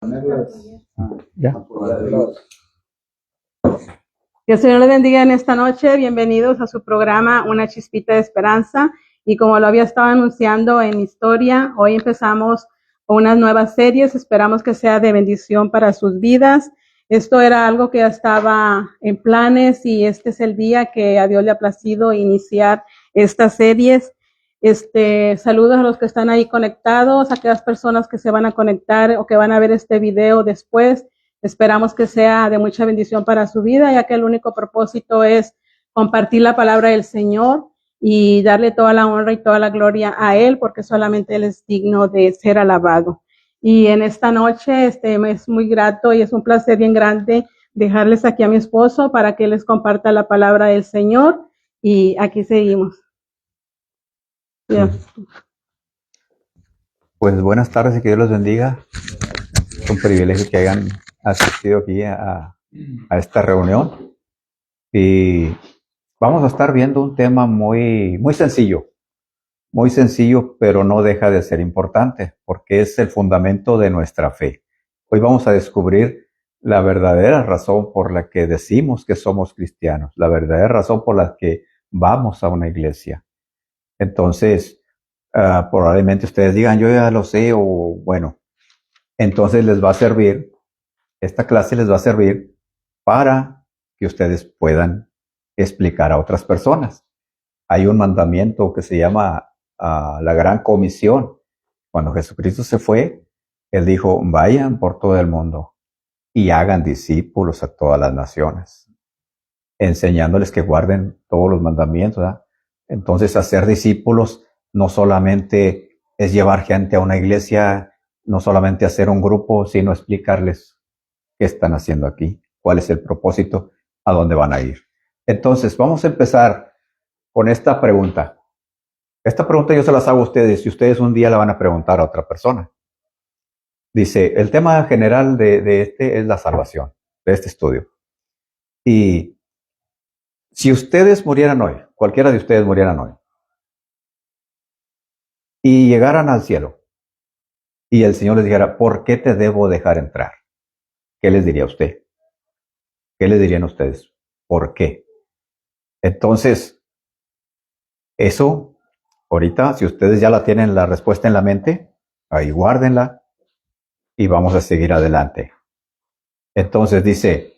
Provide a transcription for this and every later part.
Ya. Que el Señor les bendiga en esta noche. Bienvenidos a su programa Una Chispita de Esperanza. Y como lo había estado anunciando en historia, hoy empezamos unas nuevas series. Esperamos que sea de bendición para sus vidas. Esto era algo que ya estaba en planes y este es el día que a Dios le ha placido iniciar estas series. Saludos a los que están ahí conectados, a aquellas personas que se van a conectar o que van a ver este video después. Esperamos que sea de mucha bendición para su vida, ya que el único propósito es compartir la palabra del Señor y darle toda la honra y toda la gloria a Él, porque solamente Él es digno de ser alabado. Y en esta noche es muy grato y es un placer bien grande dejarles aquí a mi esposo para que les comparta la palabra del Señor. Y aquí seguimos. Yeah. Pues buenas tardes y que Dios los bendiga. Es un privilegio que hayan asistido aquí a esta reunión. Y vamos a estar viendo un tema muy sencillo, pero no deja de ser importante, porque es el fundamento de nuestra fe. Hoy vamos a descubrir la verdadera razón por la que decimos que somos cristianos, la verdadera razón por la que vamos a una iglesia. Entonces, probablemente ustedes digan, yo ya lo sé, o bueno, entonces esta clase les va a servir para que ustedes puedan explicar a otras personas. Hay un mandamiento que se llama la Gran Comisión. Cuando Jesucristo se fue, Él dijo, vayan por todo el mundo y hagan discípulos a todas las naciones, enseñándoles que guarden todos los mandamientos, ¿verdad? Entonces, hacer discípulos no solamente es llevar gente a una iglesia, no solamente hacer un grupo, sino explicarles qué están haciendo aquí, cuál es el propósito, a dónde van a ir. Entonces, vamos a empezar con esta pregunta. Esta pregunta yo se las hago a ustedes y ustedes un día la van a preguntar a otra persona. Dice, el tema general de este es la salvación, de este estudio. Y si ustedes murieran hoy, cualquiera de ustedes murieran hoy, y llegaran al cielo, y el Señor les dijera, ¿por qué te debo dejar entrar? ¿Qué les diría usted? ¿Qué les dirían ustedes? ¿Por qué? Entonces, eso, ahorita, si ustedes ya la tienen la respuesta en la mente, ahí guárdenla y vamos a seguir adelante. Entonces dice,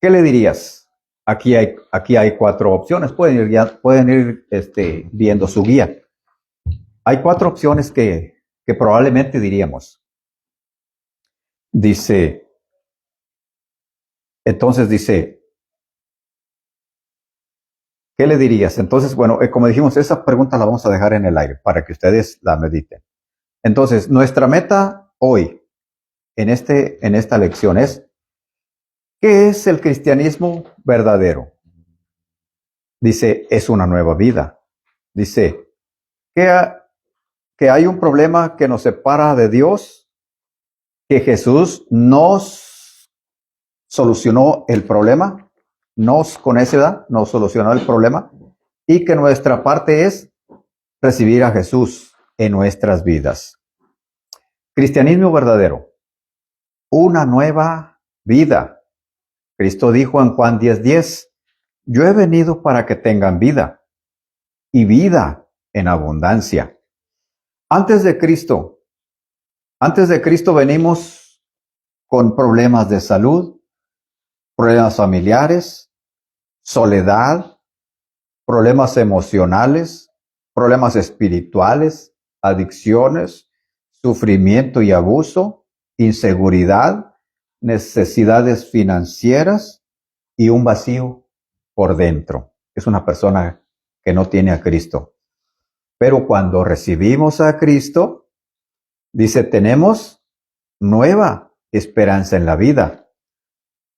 ¿qué le dirías? Aquí hay 4 opciones, pueden ir viendo su guía. Hay 4 opciones que probablemente diríamos. Entonces dice, ¿qué le dirías? Entonces, bueno, como dijimos, esa pregunta la vamos a dejar en el aire para que ustedes la mediten. Entonces, nuestra meta hoy, en esta lección es, ¿qué es el cristianismo verdadero? Dice, es una nueva vida. Dice, que hay un problema que nos separa de Dios, que Jesús nos solucionó el problema, con esa edad nos solucionó el problema, y que nuestra parte es recibir a Jesús en nuestras vidas. Cristianismo verdadero, una nueva vida. Cristo dijo en Juan 10:10, yo he venido para que tengan vida, y vida en abundancia. Antes de Cristo venimos con problemas de salud, problemas familiares, soledad, problemas emocionales, problemas espirituales, adicciones, sufrimiento y abuso, inseguridad, necesidades financieras y un vacío por dentro. Es una persona que no tiene a Cristo. Pero cuando recibimos a Cristo, dice, tenemos nueva esperanza en la vida,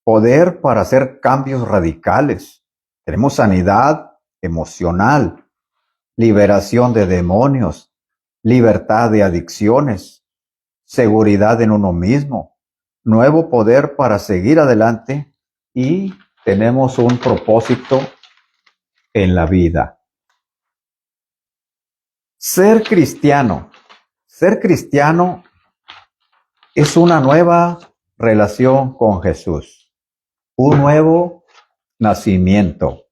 poder para hacer cambios radicales. Tenemos sanidad emocional, liberación de demonios, libertad de adicciones, seguridad en uno mismo, nuevo poder para seguir adelante y tenemos un propósito en la vida. Ser cristiano es una nueva relación con Jesús, un nuevo nacimiento.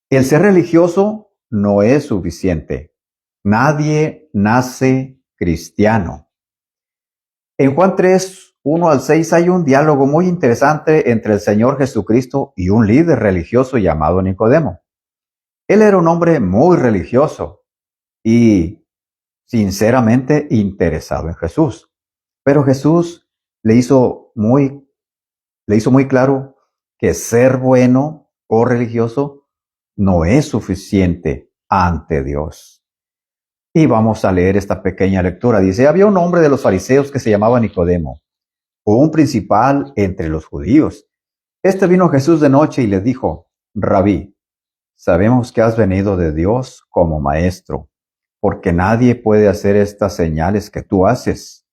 El ser religioso no es suficiente. Nadie nace cristiano. En Juan 3, 1 al 6 hay un diálogo muy interesante entre el Señor Jesucristo y un líder religioso llamado Nicodemo. Él era un hombre muy religioso y sinceramente interesado en Jesús. Pero Jesús le hizo muy claro que ser bueno o religioso no es suficiente ante Dios. Y vamos a leer esta pequeña lectura. Dice, había un hombre de los fariseos que se llamaba Nicodemo, un principal entre los judíos. Este vino a Jesús de noche y le dijo, Rabí, sabemos que has venido de Dios como maestro, porque nadie puede hacer estas señales que tú haces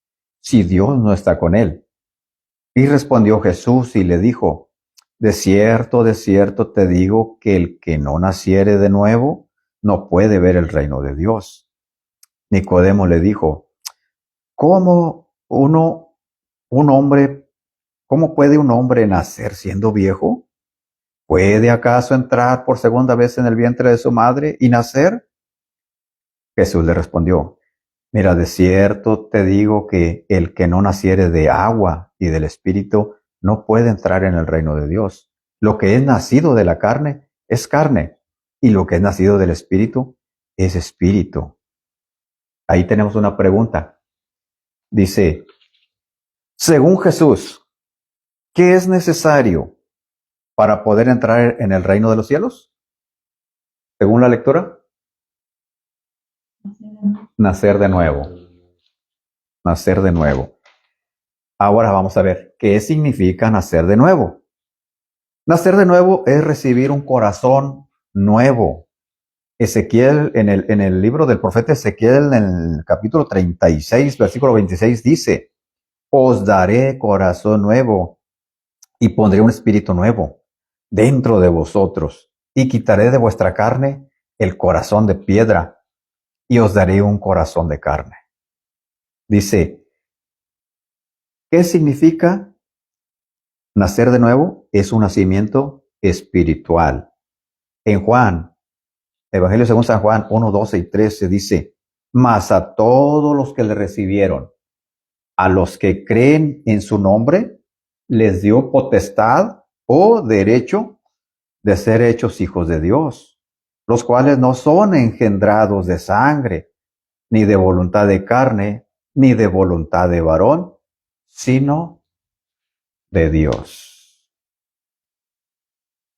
si Dios no está con él. Y respondió Jesús y le dijo, de cierto te digo que el que no naciere de nuevo no puede ver el reino de Dios. Nicodemo le dijo, ¿cómo puede un hombre nacer siendo viejo? ¿Puede acaso entrar por segunda vez en el vientre de su madre y nacer? Jesús le respondió, mira, de cierto te digo que el que no naciere de agua y del Espíritu no puede entrar en el reino de Dios. Lo que es nacido de la carne es carne, y lo que es nacido del Espíritu es espíritu. Ahí tenemos una pregunta. Dice, según Jesús, ¿qué es necesario para poder entrar en el reino de los cielos? Según la lectura, nacer de nuevo. Nacer de nuevo. Ahora vamos a ver, ¿qué significa nacer de nuevo? Nacer de nuevo es recibir un corazón nuevo. Ezequiel, en el libro del profeta Ezequiel, en el capítulo 36, versículo 26, dice, os daré corazón nuevo y pondré un espíritu nuevo dentro de vosotros y quitaré de vuestra carne el corazón de piedra y os daré un corazón de carne. Dice, ¿qué significa nacer de nuevo? Es un nacimiento espiritual. En Juan, Evangelio según San Juan 1, 12 y 13 dice, mas a todos los que le recibieron, a los que creen en su nombre, les dio potestad o derecho de ser hechos hijos de Dios, los cuales no son engendrados de sangre, ni de voluntad de carne, ni de voluntad de varón, sino de Dios.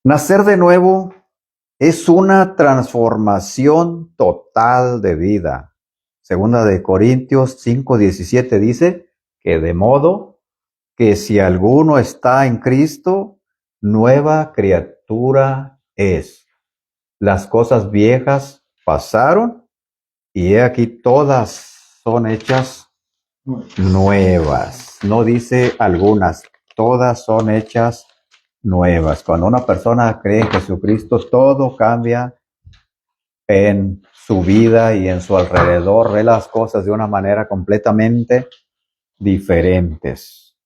Nacer de nuevo es una transformación total de vida. Segunda de Corintios 5:17 dice que de modo que si alguno está en Cristo, nueva criatura es. Las cosas viejas pasaron y he aquí todas son hechas nuevas. No dice algunas, todas son hechas nuevas. Cuando una persona cree en Jesucristo, todo cambia en su vida y en su alrededor. Ve las cosas de una manera completamente diferentes.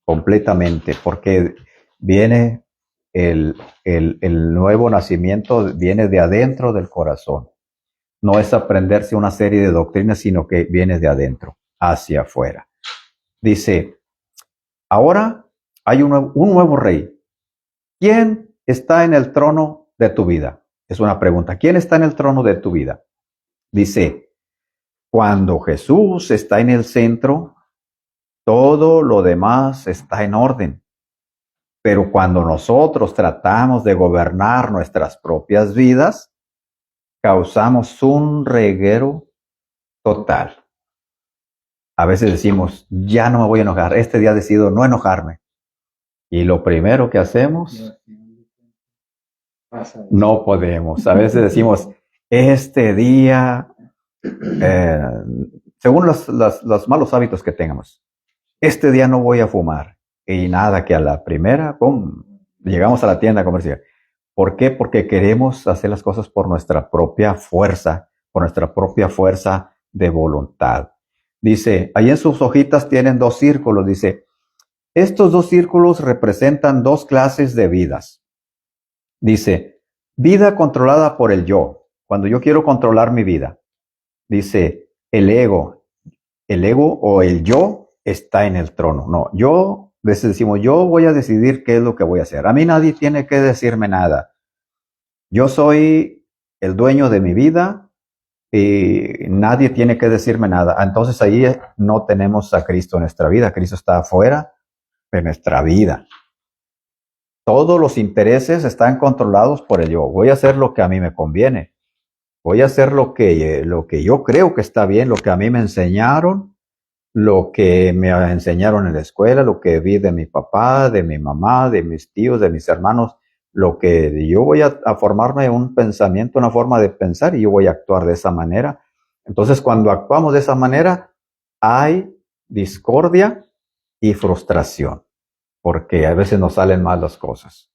Completamente, porque viene el nuevo nacimiento, viene de adentro del corazón. No es aprenderse una serie de doctrinas, sino que viene de adentro, hacia afuera. Dice, ahora hay un nuevo rey. ¿Quién está en el trono de tu vida? Es una pregunta. ¿Quién está en el trono de tu vida? Dice, cuando Jesús está en el centro, todo lo demás está en orden. Pero cuando nosotros tratamos de gobernar nuestras propias vidas, causamos un reguero total. A veces decimos, ya no me voy a enojar. Este día decido no enojarme. Y lo primero que hacemos, no podemos. A veces decimos, este día, según los malos hábitos que tengamos, este día no voy a fumar. Y nada, que a la primera, ¡pum!, llegamos a la tienda comercial. ¿Por qué? Porque queremos hacer las cosas por nuestra propia fuerza de voluntad. Dice, ahí en sus hojitas tienen 2 círculos. Dice, estos 2 círculos representan 2 clases de vidas. Dice, vida controlada por el yo. Cuando yo quiero controlar mi vida. Dice, el ego o el yo está en el trono. No, yo, decimos, yo voy a decidir qué es lo que voy a hacer. A mí nadie tiene que decirme nada. Yo soy el dueño de mi vida y nadie tiene que decirme nada. Entonces ahí no tenemos a Cristo en nuestra vida. Cristo está afuera de nuestra vida. Todos los intereses están controlados por el yo. Voy a hacer lo que a mí me conviene. Voy a hacer lo que yo creo que está bien, lo que a mí me enseñaron, lo que me enseñaron en la escuela, lo que vi de mi papá, de mi mamá, de mis tíos, de mis hermanos, lo que yo voy a formarme un pensamiento, una forma de pensar y yo voy a actuar de esa manera. Entonces, cuando actuamos de esa manera, hay discordia y frustración, porque a veces nos salen mal las cosas.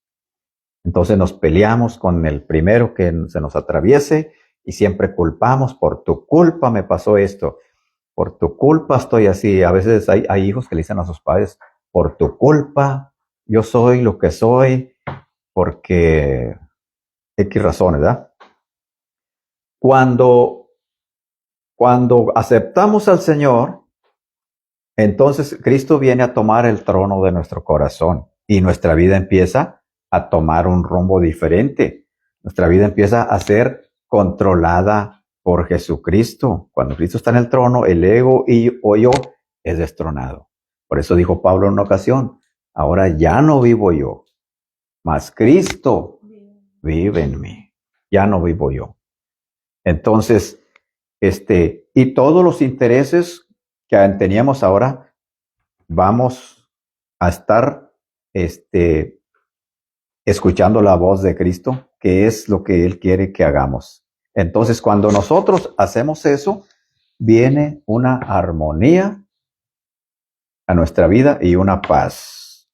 Entonces nos peleamos con el primero que se nos atraviese y siempre culpamos, por tu culpa me pasó esto, por tu culpa estoy así. A veces hay hijos que le dicen a sus padres, por tu culpa yo soy lo que soy, porque X razones, ¿verdad? Cuando aceptamos al Señor, entonces Cristo viene a tomar el trono de nuestro corazón y nuestra vida empieza a tomar un rumbo diferente. Nuestra vida empieza a ser controlada por Jesucristo. Cuando Cristo está en el trono, el ego o yo es destronado. Por eso dijo Pablo en una ocasión, ahora ya no vivo yo, mas Cristo vive en mí. Ya no vivo yo. Entonces, y todos los intereses que teníamos ahora, vamos a estar, escuchando la voz de Cristo, que es lo que Él quiere que hagamos. Entonces, cuando nosotros hacemos eso, viene una armonía a nuestra vida y una paz.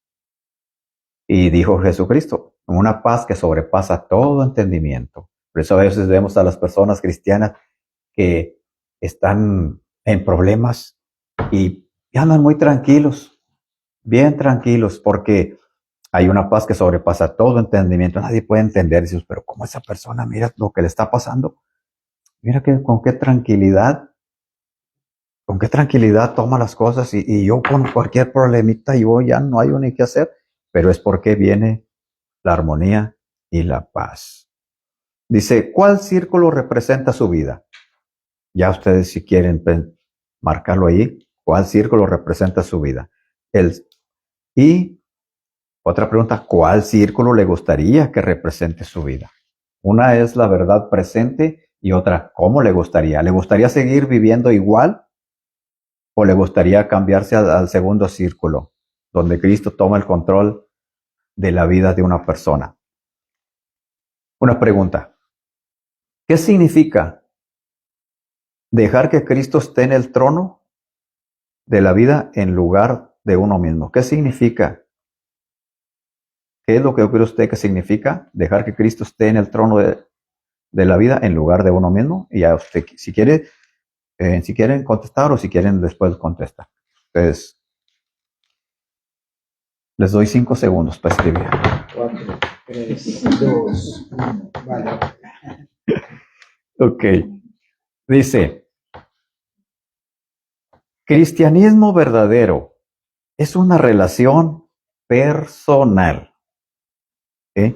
Y dijo Jesucristo, una paz que sobrepasa todo entendimiento. Por eso a veces vemos a las personas cristianas que están en problemas y andan muy tranquilos, bien tranquilos, porque hay una paz que sobrepasa todo entendimiento. Nadie puede entender. Dices, pero ¿cómo esa persona mira lo que le está pasando? Mira con qué tranquilidad toma las cosas y yo con cualquier problemita, yo ya no hay ni qué hacer, pero es porque viene la armonía y la paz. Dice, ¿cuál círculo representa su vida? Ya ustedes si quieren marcarlo ahí, ¿cuál círculo representa su vida? Y otra pregunta, ¿cuál círculo le gustaría que represente su vida? Una es la verdad presente y otra, ¿cómo le gustaría? ¿Le gustaría seguir viviendo igual o le gustaría cambiarse al segundo círculo, donde Cristo toma el control de la vida de una persona? Una pregunta, ¿qué significa dejar que Cristo esté en el trono de la vida en lugar de uno mismo? ¿Qué significa? ¿Qué es lo que cree usted que significa dejar que Cristo esté en el trono de la vida en lugar de uno mismo? Y ya usted, si quieren contestar o si quieren después contestar. Ustedes, les doy 5 segundos para escribir. 4, 3, 2, 1. Vale. Ok. Dice, cristianismo verdadero es una relación personal. ¿Sí?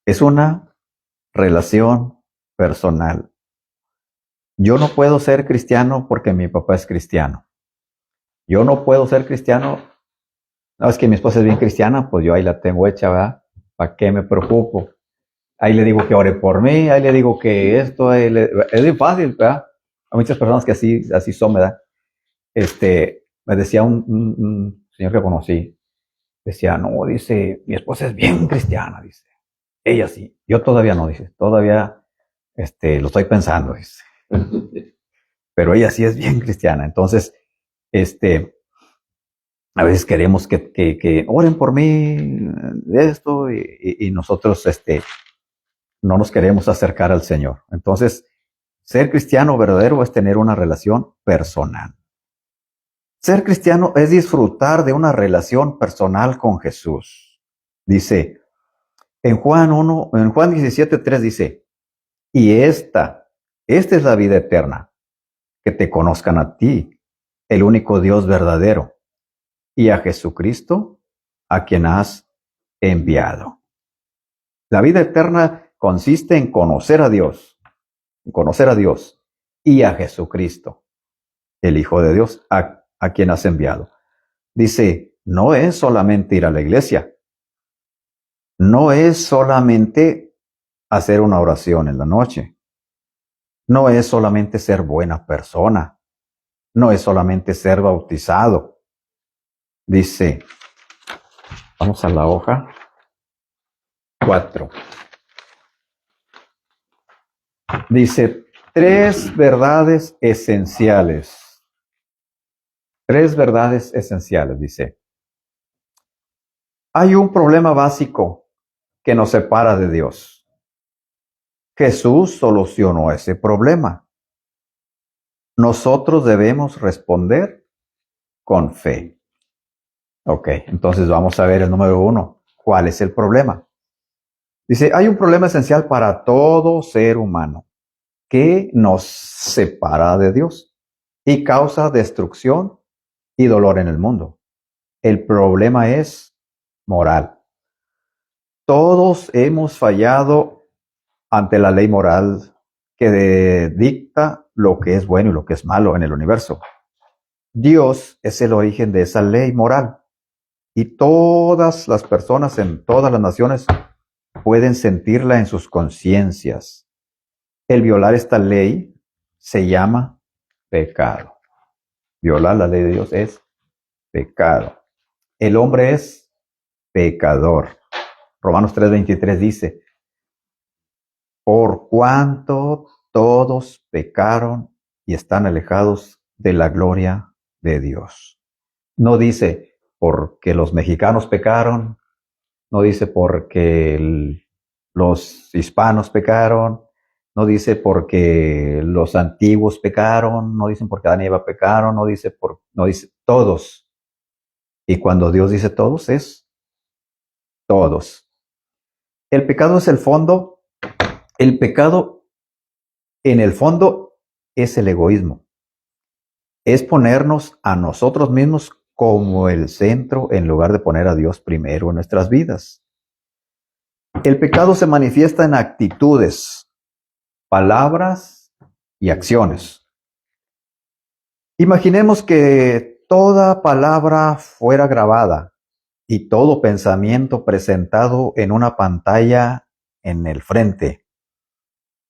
Es una relación personal. Yo no puedo ser cristiano porque mi papá es cristiano. Yo no puedo ser cristiano. No, es que mi esposa es bien cristiana, pues yo ahí la tengo hecha, ¿verdad? ¿Para qué me preocupo? Ahí le digo que ore por mí, ahí le digo que esto, es bien fácil, ¿verdad? Hay muchas personas que así son, ¿verdad? Me decía un señor que conocí, decía, no, dice, mi esposa es bien cristiana, dice. Ella sí, yo todavía no, dice, todavía lo estoy pensando, dice. Pero ella sí es bien cristiana. Entonces, a veces queremos que oren por mí de esto y nosotros no nos queremos acercar al Señor. Entonces, ser cristiano verdadero es tener una relación personal. Ser cristiano es disfrutar de una relación personal con Jesús. Dice, en Juan 17:3 dice, y esta es la vida eterna, que te conozcan a ti, el único Dios verdadero, y a Jesucristo, a quien has enviado. La vida eterna consiste en conocer a Dios y a Jesucristo, el Hijo de Dios, a quien has enviado. Dice, no es solamente ir a la iglesia, no es solamente hacer una oración en la noche, no es solamente ser buena persona, no es solamente ser bautizado. Dice, vamos a la hoja 4. Dice, 3 verdades esenciales. 3 verdades esenciales, dice. Hay un problema básico que nos separa de Dios. Jesús solucionó ese problema. Nosotros debemos responder con fe. Ok, entonces vamos a ver el número 1. ¿Cuál es el problema? Dice, hay un problema esencial para todo ser humano que nos separa de Dios y causa destrucción y dolor en el mundo. El problema es moral. Todos hemos fallado ante la ley moral que dicta lo que es bueno y lo que es malo en el universo. Dios es el origen de esa ley moral y todas las personas en todas las naciones pueden sentirla en sus conciencias. El violar esta ley se llama pecado. Violar la ley de Dios es pecado. El hombre es pecador. Romanos 3:23 dice, por cuanto todos pecaron y están alejados de la gloria de Dios. No dice porque los mexicanos pecaron, no dice porque los hispanos pecaron, no dice porque los antiguos pecaron, no dicen porque Adán y Eva pecaron, no dice todos. Y cuando Dios dice todos, es todos. El pecado es el fondo. El pecado, en el fondo, es el egoísmo. Es ponernos a nosotros mismos como el centro en lugar de poner a Dios primero en nuestras vidas. El pecado se manifiesta en actitudes, palabras y acciones. Imaginemos que toda palabra fuera grabada y todo pensamiento presentado en una pantalla en el frente.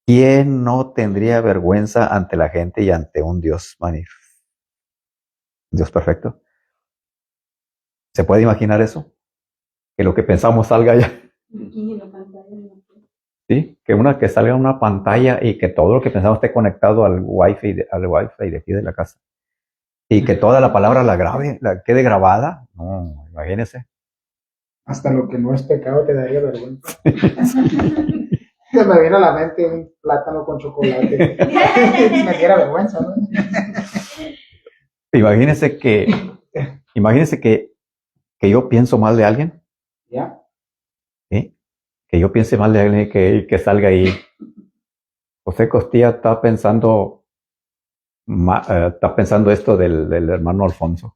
¿Quién no tendría vergüenza ante la gente y ante un Dios Dios perfecto? ¿Se puede imaginar eso? Que lo que pensamos salga ya. Sí, que salga en una pantalla y que todo lo que pensamos esté conectado al wifi de aquí de la casa. Y que toda la palabra quede grabada. No, imagínese. Hasta lo que no es pecado te daría vergüenza. Se me viene a la mente un plátano con chocolate. Me diera vergüenza, ¿no? Imagínese que yo pienso mal de alguien. ¿Ya? ¿Sí? Que yo piense mal de alguien y que salga ahí. José Costilla está pensando esto del hermano Alfonso.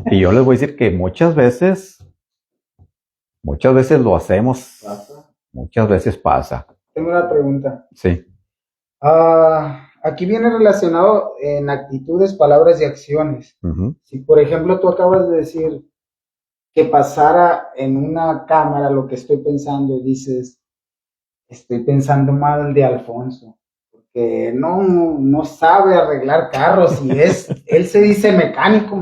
Y yo les voy a decir que muchas veces lo hacemos. ¿Pasa? Muchas veces pasa. Tengo una pregunta. Sí. Aquí viene relacionado en actitudes, palabras y acciones. Uh-huh. Si, por ejemplo, tú acabas de decir que pasara en una cámara lo que estoy pensando y dices, estoy pensando mal de Alfonso, porque no sabe arreglar carros y él se dice mecánico.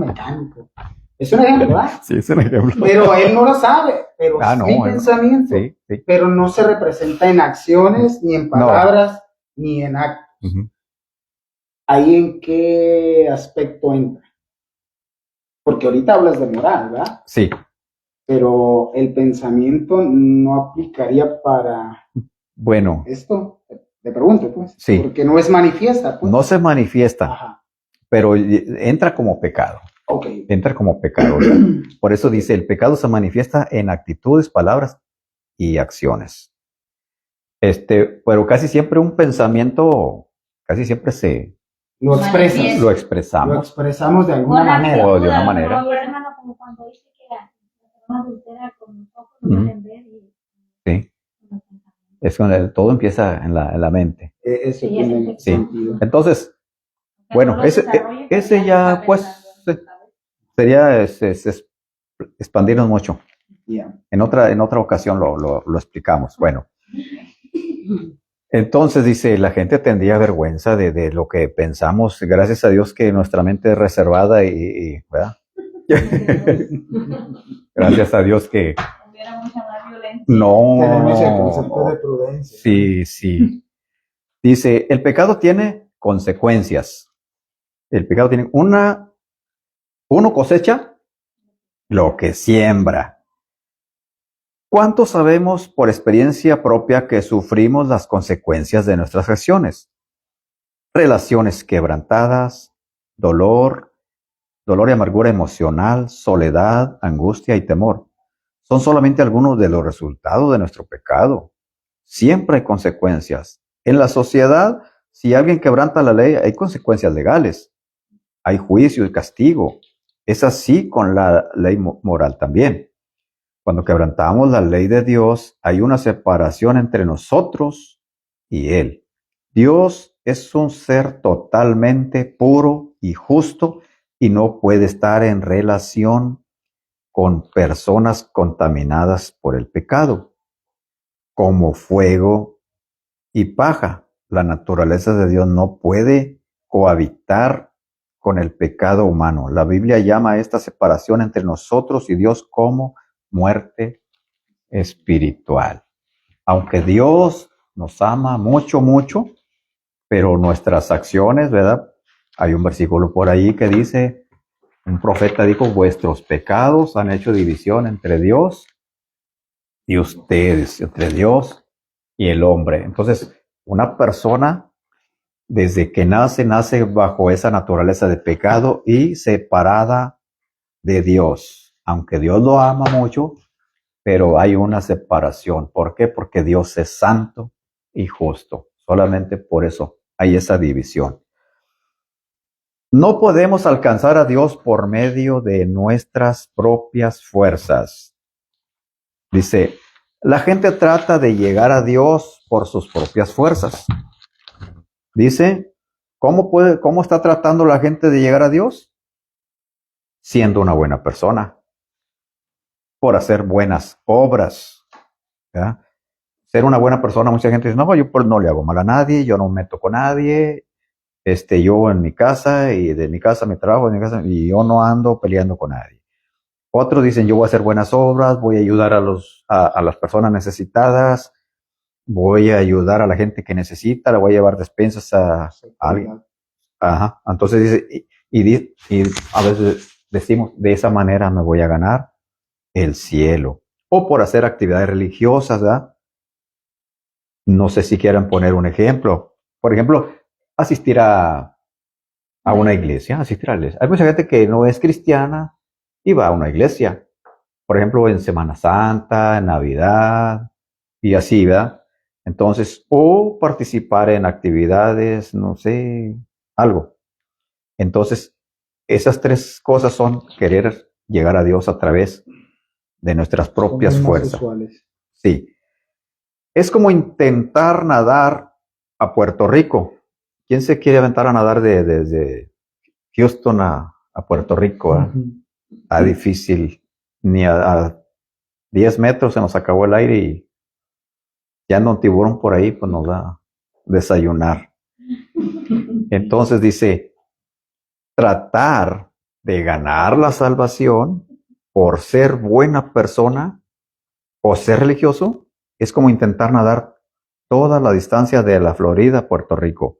Es un ejemplo, ¿verdad? Sí, es un ejemplo. Pero él no lo sabe, pero sí pensamiento, sí. Pero no se representa en acciones, ni en palabras, ni en actos. Uh-huh. ¿Ahí en qué aspecto entra? Porque ahorita hablas de moral, ¿verdad? Sí. Pero el pensamiento no aplicaría para bueno esto. Te pregunto, pues. Sí. Porque no es manifiesta, pues. No se manifiesta. Ajá. pero entra como pecado. Ok. Entra como pecado. ¿Verdad? Por eso dice, el pecado se manifiesta en actitudes, palabras y acciones. Pero casi siempre un pensamiento, casi siempre Lo expresas. lo expresamos. Lo expresamos de alguna manera. O de una manera. Hermano, como cuando dice que la persona adultera con los ojos no pueden ver y Sí. Es cuando todo empieza en la mente. Eso Sí, tiene Sí. sentido. Entonces, bueno, ese ya pues sería expandirnos mucho. Yeah. En otra ocasión lo explicamos. Bueno. Entonces dice, la gente tendría vergüenza de lo que pensamos. Gracias a Dios que nuestra mente es reservada ¿verdad? Gracias a Dios que hubiera mucha más violencia. Tenemos el no. concepto de prudencia. Sí, sí. Dice, el pecado tiene consecuencias. El pecado tiene uno cosecha lo que siembra. ¿Cuánto sabemos por experiencia propia que sufrimos las consecuencias de nuestras acciones? Relaciones quebrantadas, dolor y amargura emocional, soledad, angustia y temor. Son solamente algunos de los resultados de nuestro pecado. Siempre hay consecuencias. En la sociedad, si alguien quebranta la ley, hay consecuencias legales. Hay juicio y castigo. Es así con la ley moral también. Cuando quebrantamos la ley de Dios, hay una separación entre nosotros y Él. Dios es un ser totalmente puro y justo y no puede estar en relación con personas contaminadas por el pecado, como fuego y paja. La naturaleza de Dios no puede cohabitar con el pecado humano. La Biblia llama a esta separación entre nosotros y Dios como muerte espiritual. Aunque Dios nos ama mucho, mucho, pero nuestras acciones, ¿verdad? Hay un versículo por ahí que dice, un profeta dijo, vuestros pecados han hecho división entre Dios y ustedes, entre Dios y el hombre. Entonces, una persona, desde que nace bajo esa naturaleza de pecado y separada de Dios. Aunque Dios lo ama mucho, pero hay una separación. ¿Por qué? Porque Dios es santo y justo. Solamente por eso hay esa división. No podemos alcanzar a Dios por medio de nuestras propias fuerzas. Dice, la gente trata de llegar a Dios por sus propias fuerzas. Dice, ¿cómo está tratando la gente de llegar a Dios? Siendo una buena persona, por hacer buenas obras. ¿Ya? Ser una buena persona, mucha gente dice, no, yo no le hago mal a nadie, yo no me meto con nadie, yo en mi casa y de mi casa mi trabajo, de mi casa, y yo no ando peleando con nadie. Otros dicen, yo voy a hacer buenas obras, voy a ayudar a las personas necesitadas, voy a ayudar a la gente que necesita, le voy a llevar despensas a alguien. Ajá. Entonces dice, y a veces decimos, de esa manera me voy a ganar el cielo. O por hacer actividades religiosas, ¿verdad? No sé si quieran poner un ejemplo. Por ejemplo, asistir a una iglesia, asistir a la iglesia. Hay mucha gente que no es cristiana y va a una iglesia. Por ejemplo, en Semana Santa, en Navidad y así, ¿verdad? Entonces, o participar en actividades, no sé, algo. Entonces, esas tres cosas son querer llegar a Dios a través de nuestras propias fuerzas. Sí. Es como intentar nadar a Puerto Rico. ¿Quién se quiere aventar a nadar desde Houston a Puerto Rico? Está difícil. Ni a 10 metros se nos acabó el aire y ya anda un tiburón por ahí, pues nos da a desayunar. Entonces dice, tratar de ganar la salvación por ser buena persona o ser religioso es como intentar nadar toda la distancia de la Florida a Puerto Rico.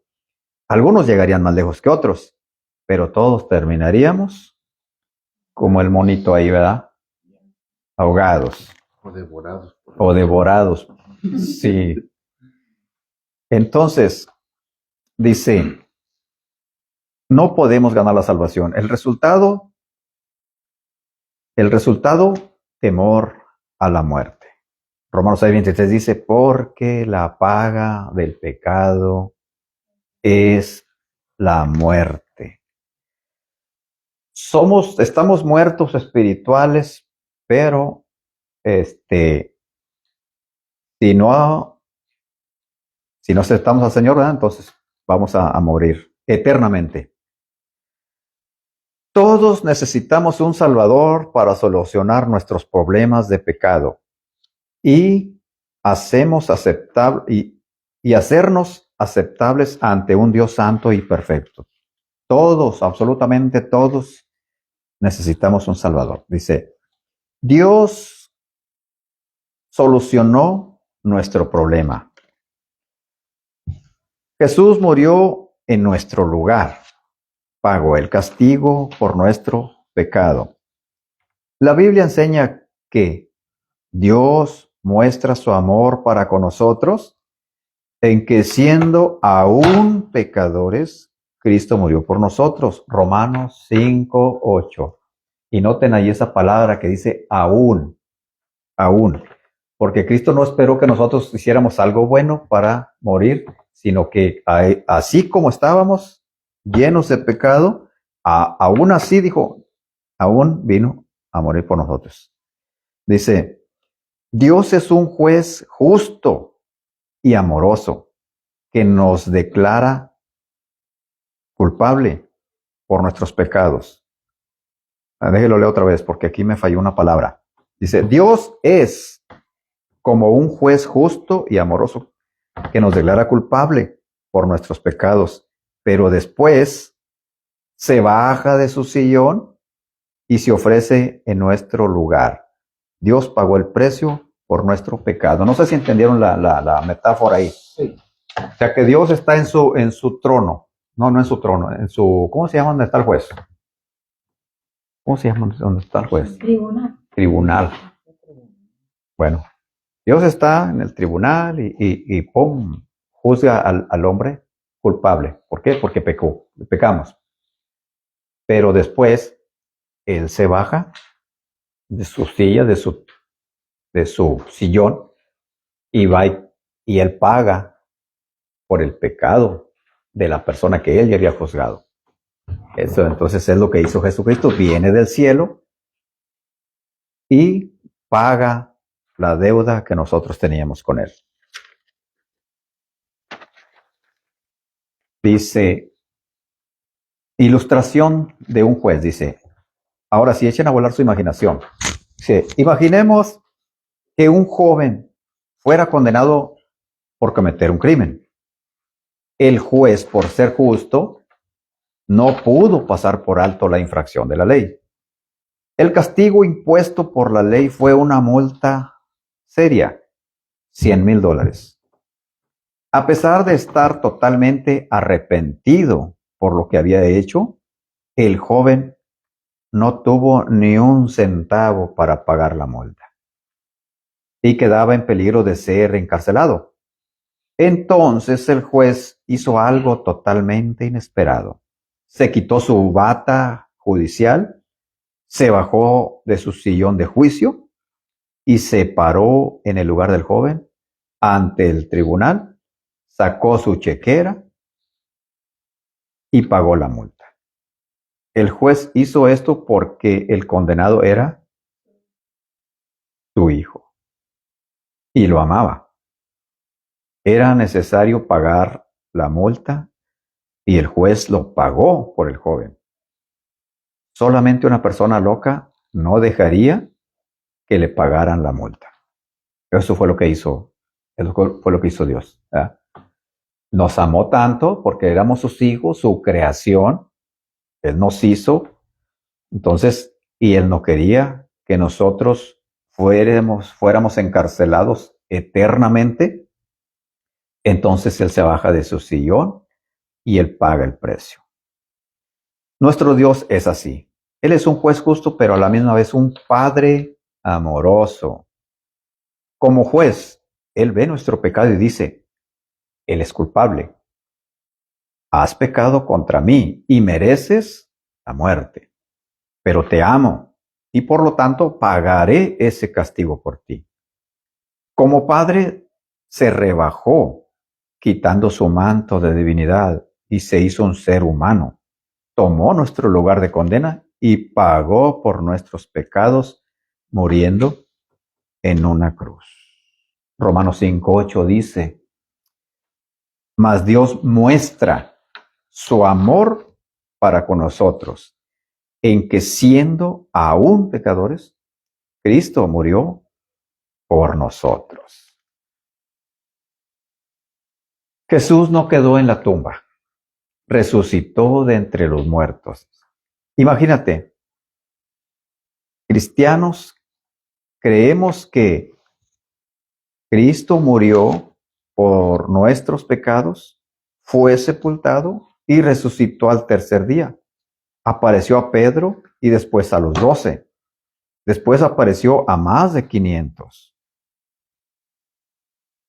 Algunos llegarían más lejos que otros, pero todos terminaríamos como el monito ahí, ¿verdad? Ahogados. O devorados. O devorados. Sí. Entonces, dice, no podemos ganar la salvación. El resultado, temor a la muerte. Romanos 6:23 dice, porque la paga del pecado es la muerte. Estamos muertos espirituales, pero si no aceptamos al Señor, ¿verdad? Entonces vamos a morir eternamente. Todos necesitamos un Salvador para solucionar nuestros problemas de pecado y hacernos aceptables ante un Dios santo y perfecto. Todos, absolutamente todos, necesitamos un Salvador. Dice, Dios solucionó nuestro problema. Jesús murió en nuestro lugar. Pagó el castigo por nuestro pecado. La Biblia enseña que Dios muestra su amor para con nosotros en que siendo aún pecadores, Cristo murió por nosotros. Romanos 5:8. Y noten ahí esa palabra que dice aún, porque Cristo no esperó que nosotros hiciéramos algo bueno para morir, sino que así como estábamos llenos de pecado, aún así dijo, aún vino a morir por nosotros. Dice, Dios es un juez justo y amoroso que nos declara culpable por nuestros pecados. Déjelo leer otra vez porque aquí me falló una palabra. Dice, Dios es como un juez justo y amoroso que nos declara culpable por nuestros pecados, pero después se baja de su sillón y se ofrece en nuestro lugar. Dios pagó el precio por nuestro pecado. No sé si entendieron la metáfora ahí. Sí. O sea que Dios está en su trono. No en su trono, ¿cómo se llama donde está el juez? ¿Cómo se llama donde está el juez? Tribunal. Bueno, Dios está en el tribunal y ¡pum! Juzga al hombre culpable. ¿Por qué? Porque pecamos. Pero después, Él se baja de su silla, de su sillón, y va y Él paga por el pecado de la persona que Él ya había juzgado. Eso entonces es lo que hizo Jesucristo. Viene del cielo y paga la deuda que nosotros teníamos con Él. Dice, ilustración de un juez, dice. Ahora sí, echen a volar su imaginación. Dice, imaginemos que un joven fuera condenado por cometer un crimen. El juez, por ser justo, no pudo pasar por alto la infracción de la ley. El castigo impuesto por la ley fue una multa seria, $100,000. A pesar de estar totalmente arrepentido por lo que había hecho, el joven no tuvo ni un centavo para pagar la multa y quedaba en peligro de ser encarcelado. Entonces el juez hizo algo totalmente inesperado. Se quitó su bata judicial, se bajó de su sillón de juicio y se paró en el lugar del joven ante el tribunal, sacó su chequera y pagó la multa. El juez hizo esto porque el condenado era su hijo y lo amaba. Era necesario pagar la multa y el juez lo pagó por el joven. Solamente una persona loca no dejaría que le pagaran la multa. Eso fue lo que hizo, Dios. ¿Verdad? Nos amó tanto porque éramos sus hijos, su creación. Él nos hizo. Entonces, y Él no quería que nosotros fuéramos encarcelados eternamente. Entonces Él se baja de su sillón y Él paga el precio. Nuestro Dios es así. Él es un juez justo, pero a la misma vez un Padre amoroso. Como juez, Él ve nuestro pecado y dice, Él es culpable. has pecado contra mí y mereces la muerte, pero te amo y por lo tanto pagaré ese castigo por ti. Como padre se rebajó, quitando su manto de divinidad y se hizo un ser humano. Tomó nuestro lugar de condena y pagó por nuestros pecados, muriendo en una cruz. Romanos 5:8 dice, mas Dios muestra su amor para con nosotros, en que siendo aún pecadores, Cristo murió por nosotros. Jesús no quedó en la tumba, resucitó de entre los muertos. Imagínate, cristianos, creemos que Cristo murió por nuestros pecados, fue sepultado y resucitó al tercer día. Apareció a Pedro y después a los 12. Después apareció a más de 500.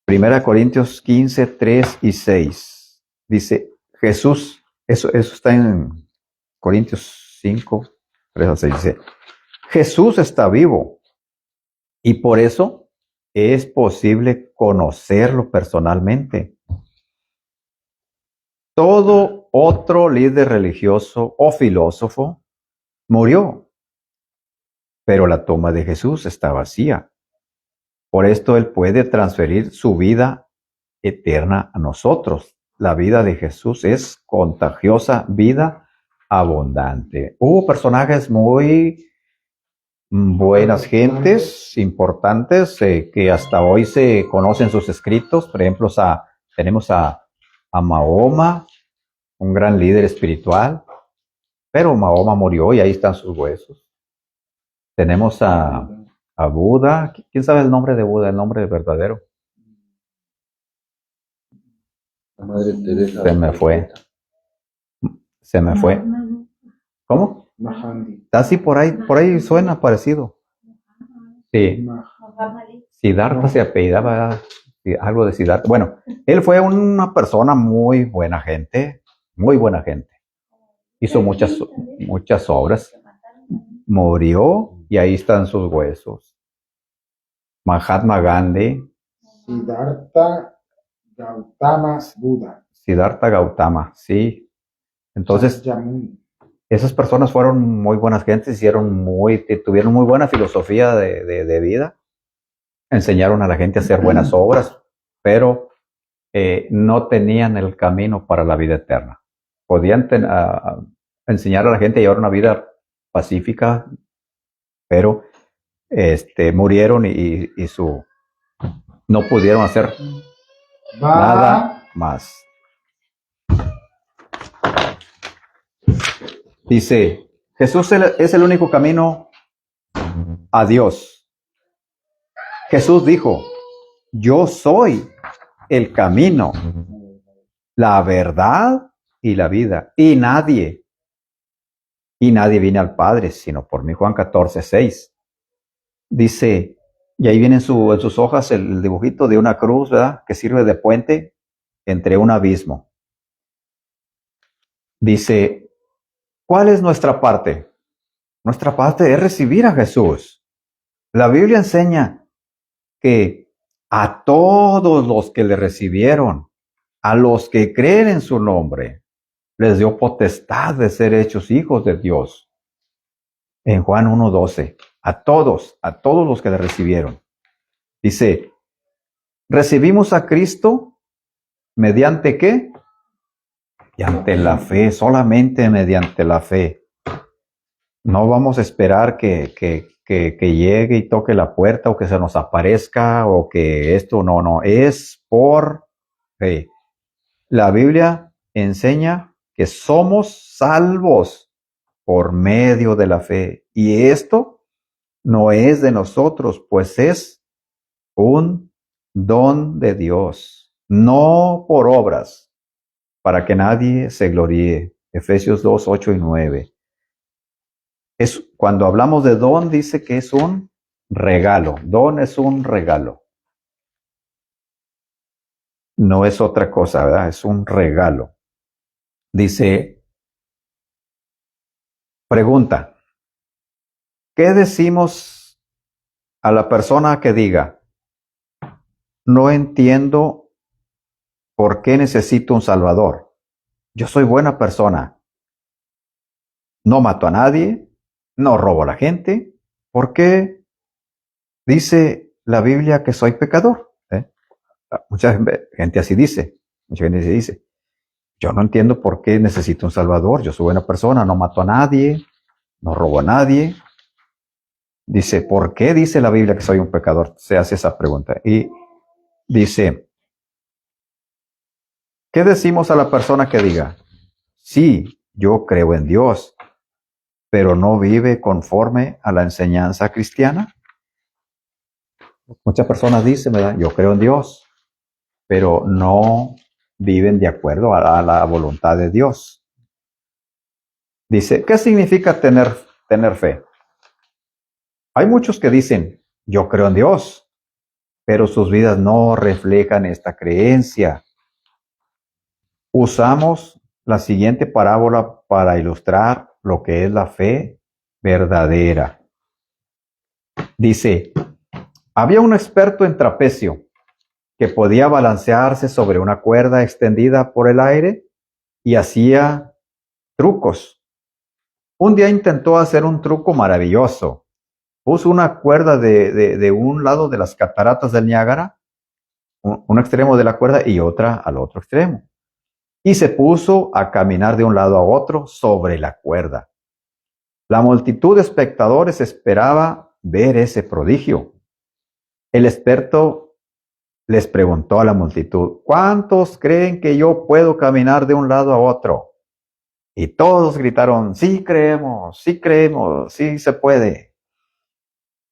1 Corintios 15, 3 y 6. Dice Jesús, eso está en Corintios 5, 3 al 6. Dice, Jesús está vivo y por eso es posible conocerlo personalmente. Todo otro líder religioso o filósofo murió, pero la tumba de Jesús está vacía. Por esto Él puede transferir su vida eterna a nosotros. La vida de Jesús es contagiosa, vida abundante. Hubo personajes muy buenas gentes, importantes, que hasta hoy se conocen sus escritos. Por ejemplo, tenemos a Mahoma, un gran líder espiritual, pero Mahoma murió y ahí están sus huesos. Tenemos a Buda. ¿Quién sabe el nombre de Buda, el nombre verdadero? La Madre Teresa. Se me fue. ¿Cómo? Mahandi. Así por ahí suena parecido. Sí. Siddhartha se apellidaba, algo de Siddhartha. Bueno, él fue una persona muy buena gente, muy buena gente. Hizo muchas obras. Murió y ahí están sus huesos. Mahatma Gandhi. Siddhartha Gautama Buda. Siddhartha Gautama, sí. Entonces, Shakyamuni. esas personas fueron muy buenas gentes, tuvieron muy buena filosofía de vida, enseñaron a la gente a hacer buenas obras, pero no tenían el camino para la vida eterna. Podían enseñar a la gente a llevar una vida pacífica, pero murieron y no pudieron hacer nada más. Dice, Jesús es el único camino a Dios. Jesús dijo, yo soy el camino, la verdad y la vida. Y nadie viene al Padre sino por mí. Juan 14, 6. Dice, y ahí viene en sus hojas el dibujito de una cruz, ¿verdad? Que sirve de puente entre un abismo. Dice, ¿cuál es nuestra parte? Nuestra parte es recibir a Jesús. La Biblia enseña que a todos los que le recibieron, a los que creen en su nombre, les dio potestad de ser hechos hijos de Dios. En Juan 1:12, a todos los que le recibieron. Dice, recibimos a Cristo mediante ¿qué? Mediante la fe, solamente mediante la fe. No vamos a esperar que llegue y toque la puerta o que se nos aparezca o que esto, no, es por fe. La Biblia enseña que somos salvos por medio de la fe. Y esto no es de nosotros, pues es un don de Dios, no por obras, para que nadie se gloríe. Efesios 2, 8 y 9. Cuando hablamos de don, dice que es un regalo. Don es un regalo. No es otra cosa, ¿verdad? Es un regalo. Dice, pregunta, ¿qué decimos a la persona que diga, no entiendo por qué necesito un Salvador? Yo soy buena persona, no mato a nadie, no robo a la gente, ¿por qué dice la Biblia que soy pecador? Mucha gente así dice, mucha gente así dice. Yo no entiendo por qué necesito un Salvador. Yo soy buena persona, no mato a nadie, no robo a nadie. Dice, ¿por qué dice la Biblia que soy un pecador? Se hace esa pregunta. Y dice, ¿qué decimos a la persona que diga, sí, yo creo en Dios, pero no vive conforme a la enseñanza cristiana? Muchas personas dicen, ¿verdad? Yo creo en Dios, pero no viven de acuerdo a la voluntad de Dios. Dice, ¿qué significa tener fe? Hay muchos que dicen, yo creo en Dios, pero sus vidas no reflejan esta creencia. Usamos la siguiente parábola para ilustrar lo que es la fe verdadera. Dice, había un experto en trapecio que podía balancearse sobre una cuerda extendida por el aire y hacía trucos. Un día intentó hacer un truco maravilloso. Puso una cuerda de un lado de las cataratas del Niágara, un extremo de la cuerda y otra al otro extremo. Y se puso a caminar de un lado a otro sobre la cuerda. La multitud de espectadores esperaba ver ese prodigio. El experto les preguntó a la multitud, ¿cuántos creen que yo puedo caminar de un lado a otro? Y todos gritaron, sí creemos, sí se puede.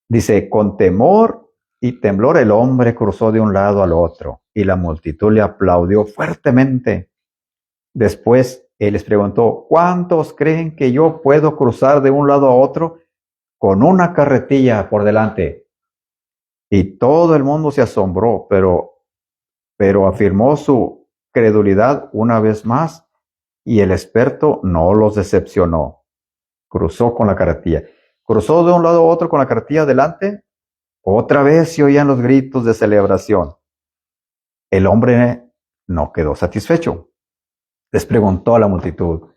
Dice, con temor y temblor el hombre cruzó de un lado al otro y la multitud le aplaudió fuertemente. Después él les preguntó, ¿cuántos creen que yo puedo cruzar de un lado a otro con una carretilla por delante? Y todo el mundo se asombró, pero afirmó su credulidad una vez más y el experto no los decepcionó. Cruzó con la carretilla. Cruzó de un lado a otro con la carretilla delante. Otra vez se oían los gritos de celebración. El hombre no quedó satisfecho. Les preguntó a la multitud,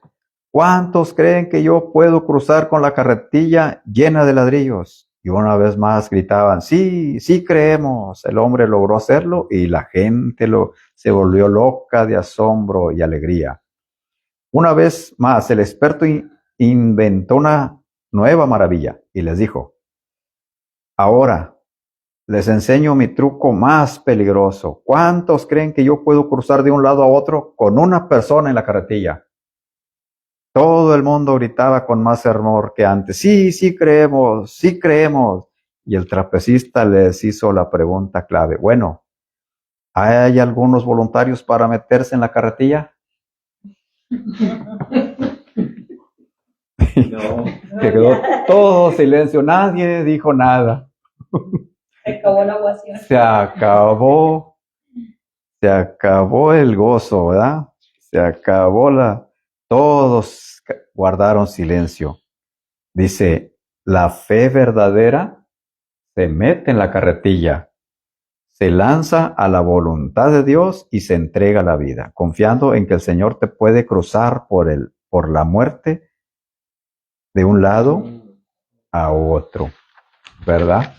¿cuántos creen que yo puedo cruzar con la carretilla llena de ladrillos? Y una vez más gritaban, sí creemos. El hombre logró hacerlo y la gente se volvió loca de asombro y alegría. Una vez más, el experto inventó una nueva maravilla y les dijo, ahora les enseño mi truco más peligroso. ¿Cuántos creen que yo puedo cruzar de un lado a otro con una persona en la carretilla? Todo el mundo gritaba con más fervor que antes. Sí creemos. Y el trapecista les hizo la pregunta clave. Bueno, ¿hay algunos voluntarios para meterse en la carretilla? No. Que quedó todo silencio, nadie dijo nada. Se acabó la ovación. Se acabó el gozo, ¿verdad? Todos guardaron silencio. Dice, la fe verdadera se mete en la carretilla, se lanza a la voluntad de Dios y se entrega la vida, confiando en que el Señor te puede cruzar por la muerte de un lado a otro, ¿verdad?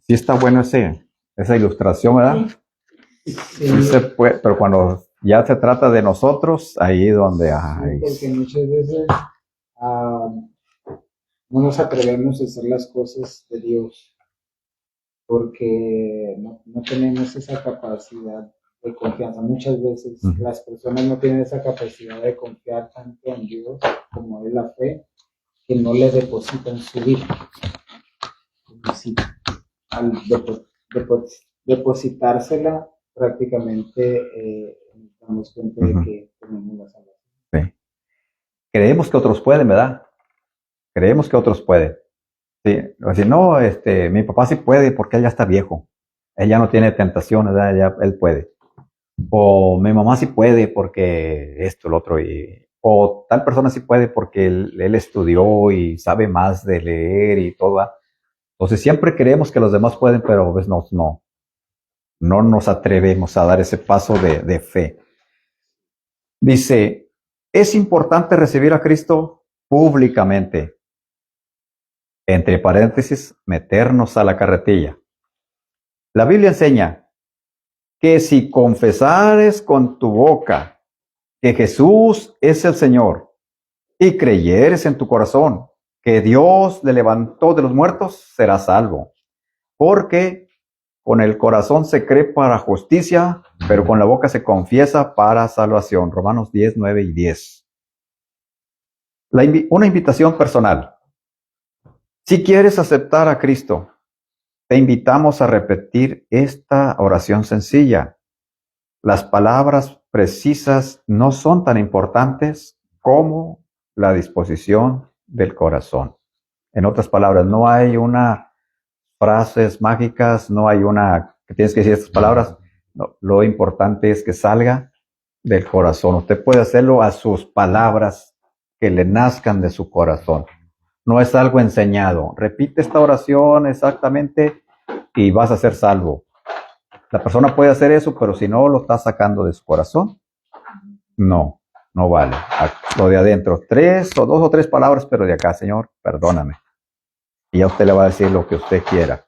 Sí está bueno esa ilustración, ¿verdad? Sí se puede, pero cuando ya se trata de nosotros, ahí donde hay. Sí, porque muchas veces no nos atrevemos a hacer las cosas de Dios, porque no tenemos esa capacidad de confianza. Muchas veces las personas no tienen esa capacidad de confiar tanto en Dios como es la fe, que no le depositan su vida. Al depositársela, prácticamente nos damos cuenta de que tenemos la salvación. Sí. Creemos que otros pueden, ¿verdad? Creemos que otros pueden. Sí, decir, no, mi papá sí puede porque él ya está viejo. Él ya no tiene tentaciones, ¿verdad? Él puede. O mi mamá sí puede porque esto, lo otro, o tal persona sí puede porque él estudió y sabe más de leer y todo. ¿Va? Entonces siempre creemos que los demás pueden, pero a veces no nos atrevemos a dar ese paso de fe. Dice, es importante recibir a Cristo públicamente. Entre paréntesis, meternos a la carretilla. La Biblia enseña que si confesares con tu boca que Jesús es el Señor y creyeres en tu corazón que Dios le levantó de los muertos, serás salvo. Porque con el corazón se cree para justicia, pero con la boca se confiesa para salvación. Romanos 10, 9 y 10. Una invitación personal. Si quieres aceptar a Cristo, te invitamos a repetir esta oración sencilla. Las palabras precisas no son tan importantes como la disposición del corazón. En otras palabras, no hay una frases mágicas, no hay una que tienes que decir estas palabras. No, lo importante es que salga del corazón. Usted puede hacerlo a sus palabras que le nazcan de su corazón. No es algo enseñado. Repite esta oración exactamente y vas a ser salvo. La persona puede hacer eso, pero si no lo está sacando de su corazón, no vale. Lo de adentro, 3 o 2 o 3 palabras, pero de acá, Señor, perdóname. Y ya usted le va a decir lo que usted quiera.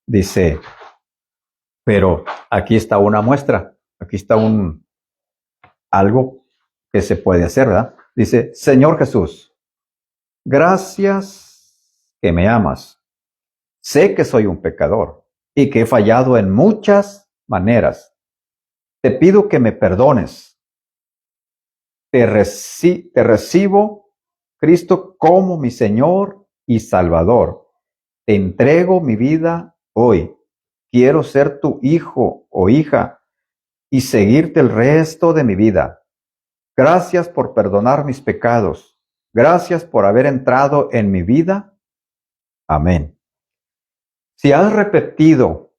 Dice, pero aquí está una muestra, aquí está algo que se puede hacer, ¿verdad? Dice, Señor Jesús, gracias que me amas. Sé que soy un pecador y que he fallado en muchas maneras. Te pido que me perdones. Te recibo, Cristo, como mi Señor y Salvador. Te entrego mi vida hoy. Quiero ser tu hijo o hija y seguirte el resto de mi vida. Gracias por perdonar mis pecados. Gracias por haber entrado en mi vida. Amén. Si has repetido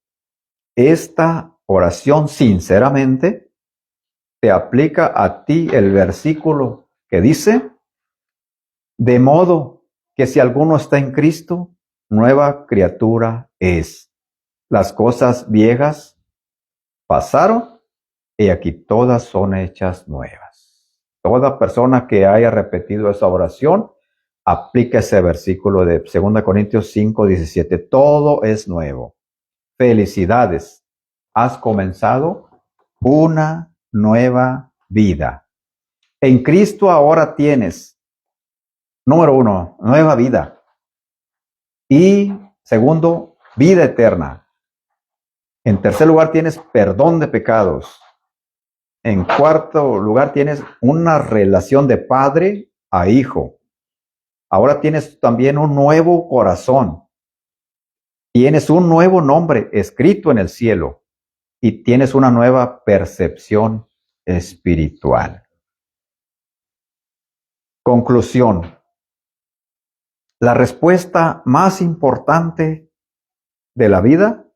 esta oración sinceramente, te aplica a ti el versículo que dice, de modo que si alguno está en Cristo, nueva criatura es. Las cosas viejas pasaron y aquí todas son hechas nuevas. Toda persona que haya repetido esa oración, aplica ese versículo de 2 Corintios 5, 17. Todo es nuevo. Felicidades. Has comenzado una nueva vida. En Cristo ahora tienes, número 1, nueva vida. Y segundo, vida eterna. En tercer lugar, tienes perdón de pecados. En cuarto lugar, tienes una relación de padre a hijo. Ahora tienes también un nuevo corazón. Tienes un nuevo nombre escrito en el cielo. Y tienes una nueva percepción espiritual. Conclusión. La respuesta más importante de la vida.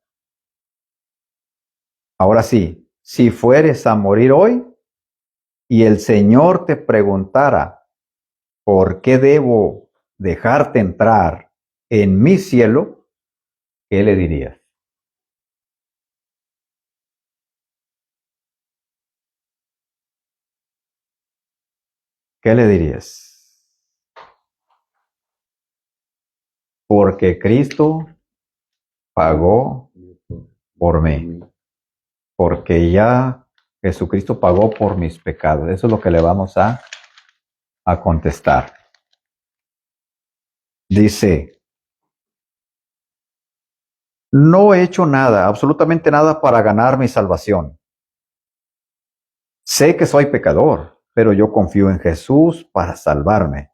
Ahora sí, si fueres a morir hoy y el Señor te preguntara, ¿por qué debo dejarte entrar en mi cielo? ¿Qué le dirías? ¿Qué le dirías? Porque Cristo pagó por mí. Porque ya Jesucristo pagó por mis pecados. Eso es lo que le vamos a contestar. Dice, no he hecho nada, absolutamente nada para ganar mi salvación. Sé que soy pecador, pero yo confío en Jesús para salvarme.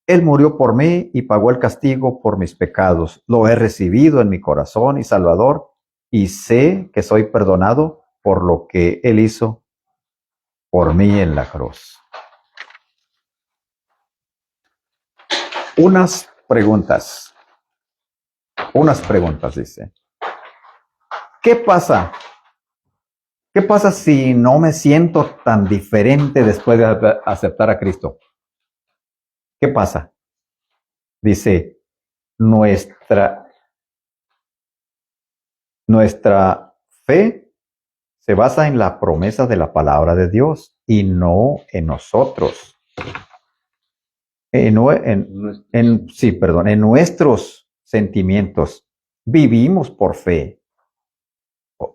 Él murió por mí y pagó el castigo por mis pecados. Lo he recibido en mi corazón y Salvador, y sé que soy perdonado por lo que Él hizo por mí en la cruz. Unas preguntas, dice. ¿Qué pasa ¿Qué pasa si no me siento tan diferente después de aceptar a Cristo? ¿Qué pasa? Dice, nuestra fe se basa en la promesa de la palabra de Dios y no en nosotros. En nuestros sentimientos. Vivimos por fe,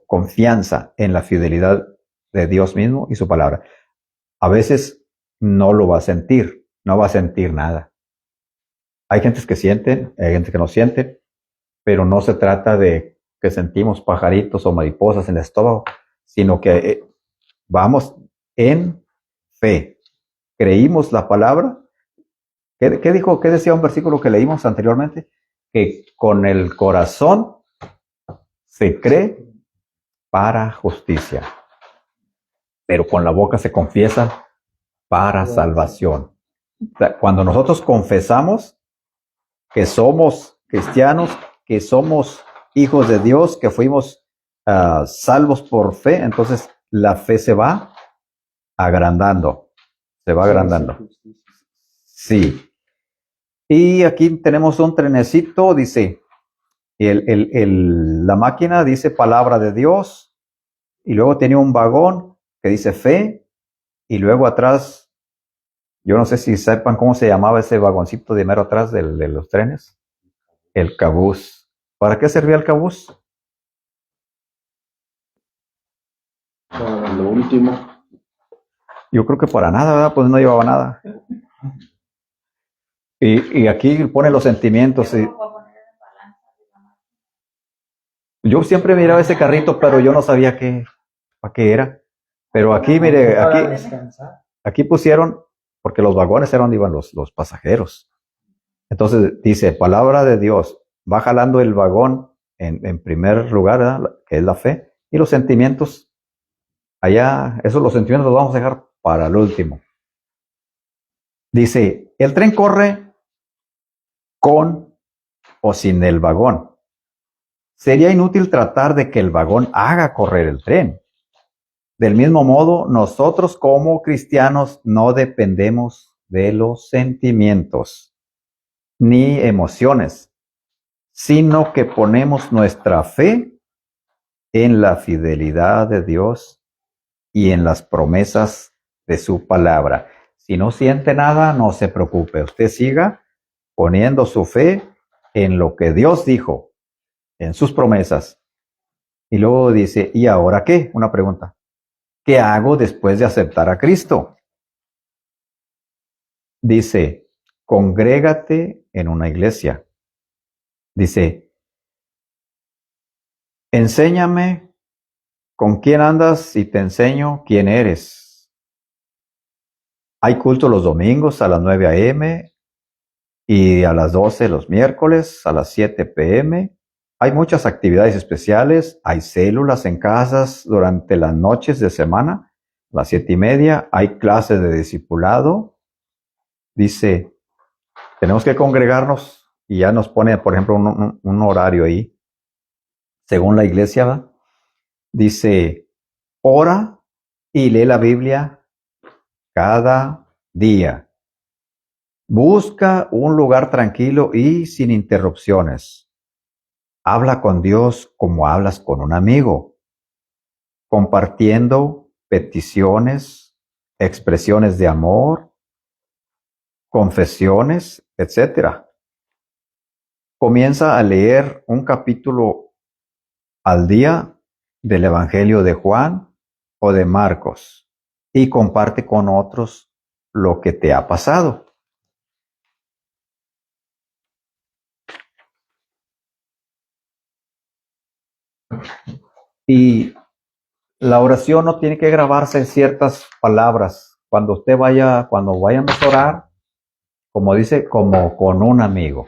confianza en la fidelidad de Dios mismo y su palabra. A veces no lo va a sentir, no va a sentir nada. Hay gentes que sienten, hay gente que no sienten, pero no se trata de que sentimos pajaritos o mariposas en el estómago, sino que vamos en fe. Creímos la palabra. ¿Qué decía un versículo que leímos anteriormente? Que con el corazón se cree para justicia, pero con la boca se confiesa para salvación. Cuando nosotros confesamos que somos cristianos, que somos hijos de Dios, que fuimos salvos por fe, entonces la fe se va agrandando, se va agrandando. Sí. Y aquí tenemos un trenecito, dice, la máquina dice palabra de Dios, y luego tiene un vagón que dice fe, y luego atrás, yo no sé si sepan cómo se llamaba ese vagoncito de mero atrás de los trenes, el cabús. ¿Para qué servía el cabús? Para lo último. Yo creo que para nada, ¿verdad? Pues no llevaba nada. Y aquí pone los sentimientos. Yo siempre miraba ese carrito, pero yo no sabía para qué era. Pero aquí, mire, aquí pusieron, porque los vagones eran donde iban los pasajeros. Entonces dice, palabra de Dios, va jalando el vagón en primer lugar, ¿verdad? Que es la fe, y los sentimientos, allá, los sentimientos los vamos a dejar para el último. Dice, el tren corre con o sin el vagón. Sería inútil tratar de que el vagón haga correr el tren. Del mismo modo, nosotros como cristianos no dependemos de los sentimientos ni emociones, sino que ponemos nuestra fe en la fidelidad de Dios y en las promesas de su palabra. Si no siente nada, no se preocupe. Usted siga poniendo su fe en lo que Dios dijo, en sus promesas. Y luego dice, ¿y ahora qué? Una pregunta. ¿Qué hago después de aceptar a Cristo? Dice, congrégate en una iglesia. Dice, enséñame con quién andas y te enseño quién eres. Hay culto los domingos a las 9 a.m. y a las 12 los miércoles, a las 7 p.m. Hay muchas actividades especiales, hay células en casas durante las noches de semana, a las 7:30, hay clases de discipulado. Dice, tenemos que congregarnos y ya nos pone, por ejemplo, un horario ahí, según la iglesia, ¿va? Dice, ora y lee la Biblia cada día. Busca un lugar tranquilo y sin interrupciones. Habla con Dios como hablas con un amigo, compartiendo peticiones, expresiones de amor, confesiones, etc. Comienza a leer un capítulo al día del Evangelio de Juan o de Marcos y comparte con otros lo que te ha pasado. Y la oración no tiene que grabarse en ciertas palabras. Cuando vayamos a orar, como dice, como con un amigo.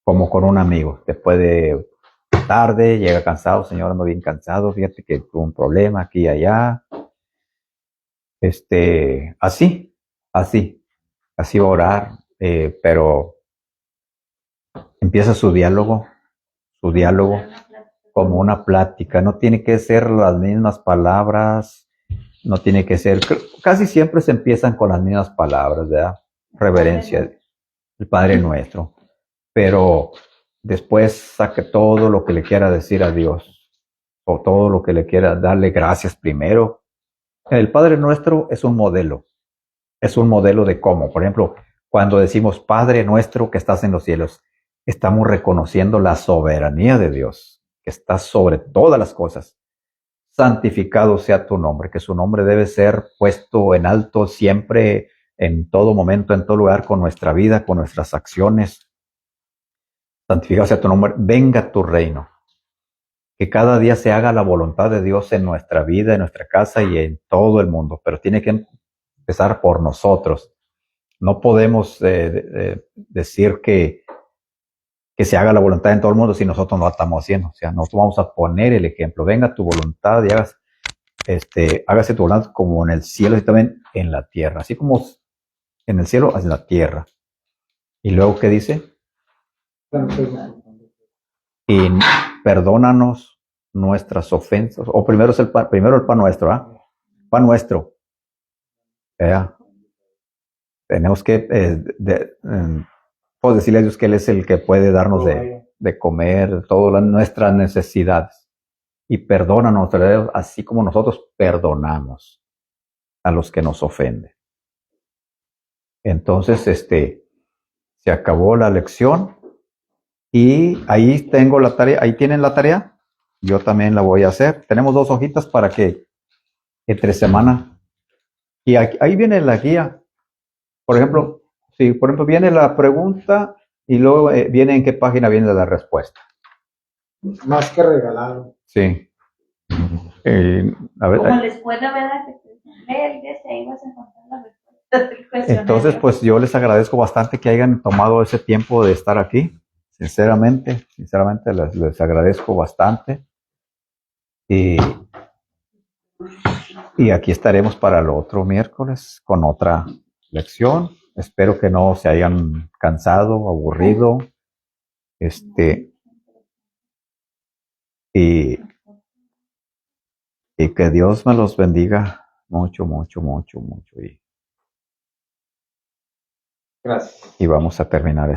Como con un amigo. Después de tarde, llega cansado, señor, ando bien cansado, fíjate que tuve un problema aquí y allá. Así va a orar, pero empieza su diálogo. como una plática, no tiene que ser las mismas palabras, no tiene que ser, casi siempre se empiezan con las mismas palabras, ¿verdad? Reverencia, el Padre Nuestro, pero después saque todo lo que le quiera decir a Dios, o todo lo que le quiera darle gracias primero. El Padre Nuestro es un modelo de cómo, por ejemplo, cuando decimos Padre Nuestro que estás en los cielos, estamos reconociendo la soberanía de Dios, que está sobre todas las cosas. Santificado sea tu nombre, que su nombre debe ser puesto en alto siempre, en todo momento, en todo lugar, con nuestra vida, con nuestras acciones. Santificado sea tu nombre, venga tu reino. Que cada día se haga la voluntad de Dios en nuestra vida, en nuestra casa y en todo el mundo, pero tiene que empezar por nosotros. No podemos decir que se haga la voluntad en todo el mundo si nosotros no la estamos haciendo. O sea, nosotros vamos a poner el ejemplo. Venga tu voluntad y hágase tu voluntad como en el cielo y también en la tierra. Así como en el cielo, en la tierra. Y luego, ¿qué dice? Y perdónanos nuestras ofensas. O primero es primero el pan nuestro, ¿ah? Pan nuestro. Tenemos que pues decirle a Dios que Él es el que puede darnos de comer todas nuestras necesidades. Y perdónanos, así como nosotros perdonamos a los que nos ofenden. Entonces, se acabó la lección. Y ahí tengo la tarea, ahí tienen la tarea. Yo también la voy a hacer. Tenemos 2 hojitas para que entre semana. Y ahí viene la guía. Por ejemplo, viene la pregunta y luego viene en qué página viene la respuesta. Más que regalado. Sí. A ver, Como la escuela, ¿verdad? Que te ahí vas a encontrar la respuesta del cuestionario. Entonces, pues yo les agradezco bastante que hayan tomado ese tiempo de estar aquí. Sinceramente les agradezco bastante. Y aquí estaremos para el otro miércoles con otra lección. Espero que no se hayan cansado, aburrido. Y que Dios me los bendiga mucho, mucho, mucho, mucho. Gracias. Y vamos a terminar